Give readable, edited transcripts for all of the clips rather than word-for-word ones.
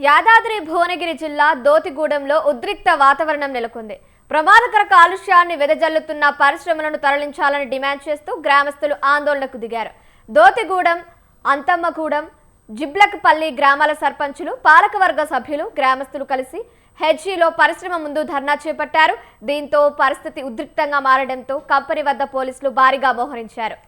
యాదాద్రి భువనగిరి జిల్లా దోతిగూడెంలో ఉద్రిక్త వాతావరణం నెలకొంది. ప్రమాదకర కాలుష్యాన్ని వెదజల్లుతున్న పరిశ్రమలను తరలించాలని డిమాండ్ చేస్తూ గ్రామస్తులు ఆందోళనకు దిగారు. దోతిగూడెం, అంతమ్మగూడెం, జిబ్లక్పల్లి గ్రామాల సర్పంచులు, పాలకవర్గ సభ్యులు, గ్రామస్తులు కలిసి హెచ్ఈలో పరిశ్రమ ముందు ధర్నా చేపట్టారు. దీంతో పరిస్థితి ఉద్రిక్తంగా మారడంతో కంపెనీ వద్ద పోలీసులు భారీగా మోహరించారు.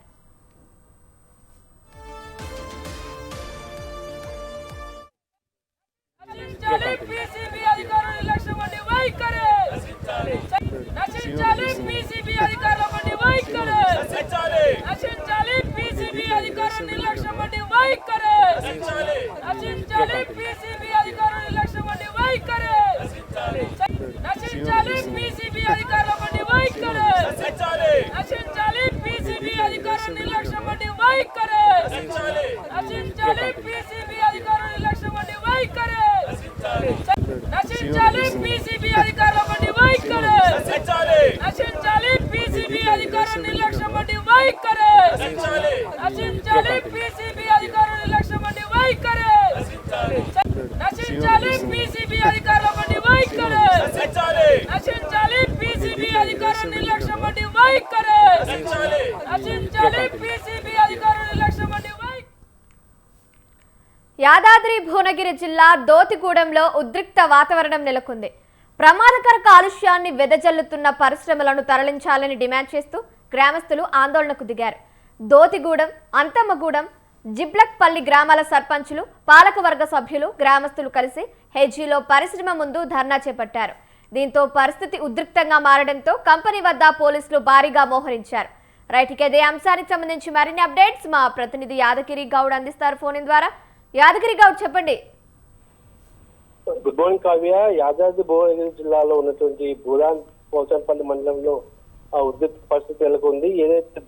యాదాద్రి భువనగిరి జిల్లా దోతిగూడెంలో ఉద్రిక్త వాతావరణం నెలకొంది. ప్రమాదకర కాలుష్యాన్ని వెదజల్లుతున్న పరిశ్రమలను తరలించాలని డిమాండ్ చేస్తూ గ్రామస్తులు ఆందోళనకు దిగారు. దోతిగూడెం, అంతమ్మగూడెం, జిబ్లక్పల్లి గ్రామాల సర్పంచులు, పాలకవర్గ సభ్యులు, గ్రామస్తులు కలిసి హెచ్ఈలో పరిశ్రమ ముందు ధర్నా చేపట్టారు. దీంతో పరిస్థితి ఉద్రిక్తంగా మారడంతో కంపెనీ వద్ద పోలీసులు భారీగా మోహరించారు. రైట్, ఇదే అంశానికి సంబంధించి మరిన్ని అప్డేట్స్ మా ప్రతినిధి యాదగిరి గౌడ్ అందిస్తారు ఫోన్ ద్వారా. యాదగిరి గౌడ్, చెప్పండి. Good morning Kavya. యాదాద్రి భువనగిరి జిల్లాలో ఉన్నటువంటి బూరాన్ పోచంపల్లి మండలంలో ఉద్రిక్త పరిస్థితి నెలకొంది. ఏదైతే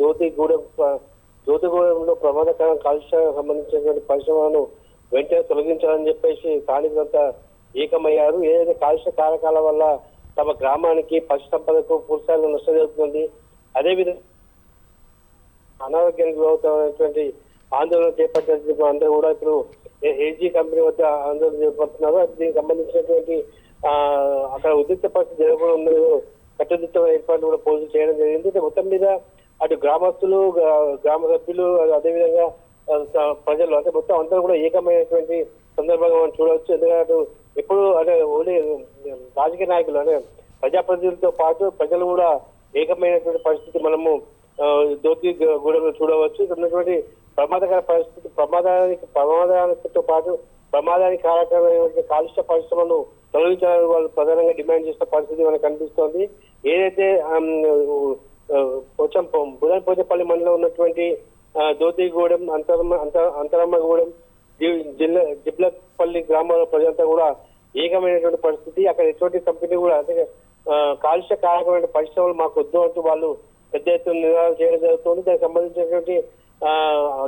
దోతిగూడెంలో ప్రమాదకర కాలుష్యానికి సంబంధించినటువంటి పరిశ్రమలను వెంటనే తొలగించాలని చెప్పేసి స్థానికులంతా ఏకమయ్యారు. ఏదైతే కాలుష్య కారకాల వల్ల తమ గ్రామానికి పశు సంపదకు పూర్తిస్థాయిలో నష్టం జరుగుతుంది. అదేవిధంగా అనారోగ్యానికి గురవుతున్నటువంటి ఆందోళన చేపట్టినటువంటి అందరూ కూడా ఇప్పుడు ఏజీ కంపెనీ వద్ద ఆందోళన చేపడుతున్నారు. దీనికి సంబంధించినటువంటి అక్కడ ఉద్రిక్త పరిస్థితి జరగకుండా కట్టుదిట్టమైన ఏర్పాట్లు కూడా పోలీసులు చేయడం జరిగింది. మొత్తం మీద అటు గ్రామస్తులు, గ్రామ సభ్యులు, అదేవిధంగా ప్రజలు అంటే మొత్తం అందరూ కూడా ఏకమైనటువంటి సందర్భంగా మనం చూడవచ్చు. ఎందుకంటే ఎప్పుడు అంటే ఓన్లీ రాజకీయ నాయకులు అంటే ప్రజాప్రతినిధులతో పాటు ప్రజలు కూడా ఏకమైనటువంటి పరిస్థితి మనము దోతిగూడెంలో చూడవచ్చు. ఇక్కడ ఉన్నటువంటి ప్రమాదకర పరిస్థితి ప్రమాదానితో పాటు ప్రమాదానికి కారకమైన కాలుష్య పరిశ్రమను తొలగించాలని వాళ్ళు ప్రధానంగా డిమాండ్ చేసిన పరిస్థితి మనకు కనిపిస్తోంది. ఏదైతే బుధన్ పోచంపల్లి మండలం ఉన్నటువంటి దోతిగూడెం, అంతరమ్మగూడెం, జిబ్లక్పల్లి గ్రామాల ప్రజలంతా కూడా ఏకమైనటువంటి పరిస్థితి. అక్కడ ఎటువంటి కంపెనీ కూడా అంటే కాలుష్య కారకమైన పరిశ్రమలు మాకు వద్దు అంటూ వాళ్ళు పెద్ద ఎత్తున నినాదాలు చేయడం జరుగుతుంది. దానికి సంబంధించినటువంటి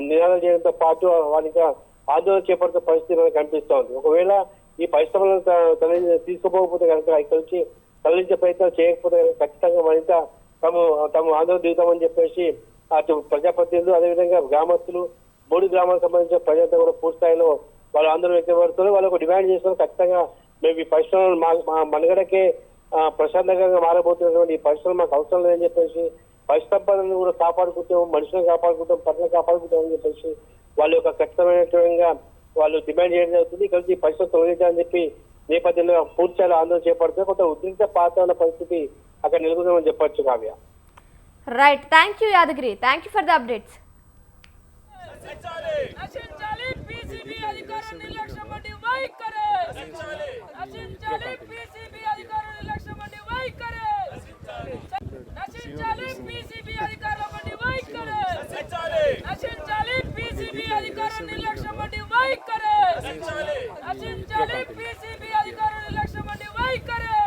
నినాదాలు చేయడంతో పాటు వాళ్ళకి ఆందోళన చేపడుతున్న పరిస్థితి మనకు కనిపిస్తోంది. ఒకవేళ ఈ పరిశ్రమలను తీసుకోకపోతే కనుక ఇక్కడి నుంచి తరలించే ప్రయత్నాలు చేయకపోతే ఖచ్చితంగా మరింత తాము ఆందోళన దిగుతామని చెప్పేసి అటు ప్రజాప్రతినిధులు, అదేవిధంగా గ్రామస్తులు, 3 గ్రామాలకు సంబంధించిన ప్రజలంతా కూడా పూర్తి స్థాయిలో వాళ్ళు ఆందోళన వ్యక్తపడుతున్నారు. వాళ్ళకు డిమాండ్ చేస్తున్నారు, ఖచ్చితంగా మేము ఈ పరిశ్రమలు మా మనుగడకే ప్రశాంతంగా మారబోతున్నటువంటి ఈ పరిశ్రమ మాకు అవసరం లేదని చెప్పేసి పరిశ్రమలను కూడా కాపాడుకుంటాం, మనుషులను కాపాడుకుంటాం, పట్టణం కాపాడుకుంటాం అని చెప్పేసి వాళ్ళ యొక్క ఖచ్చితమైనటువంటి వాళ్ళు డిమాండ్ చేయడం జరుగుతుంది. ఇక్కడ నుంచి పరిశ్రమ తొలగించాలని చెప్పి నేపథ్యంలో పూర్తిస్థాయిలో ఆందోళన చేపడుతుంది. కొంత ఉద్రిక్త వాతావరణ పరిస్థితి అక్కడ నెలకొందని చెప్పొచ్చు Kavya. Right, thank you Yadagiri, thank you for the updates. నిర్లక్ష్యం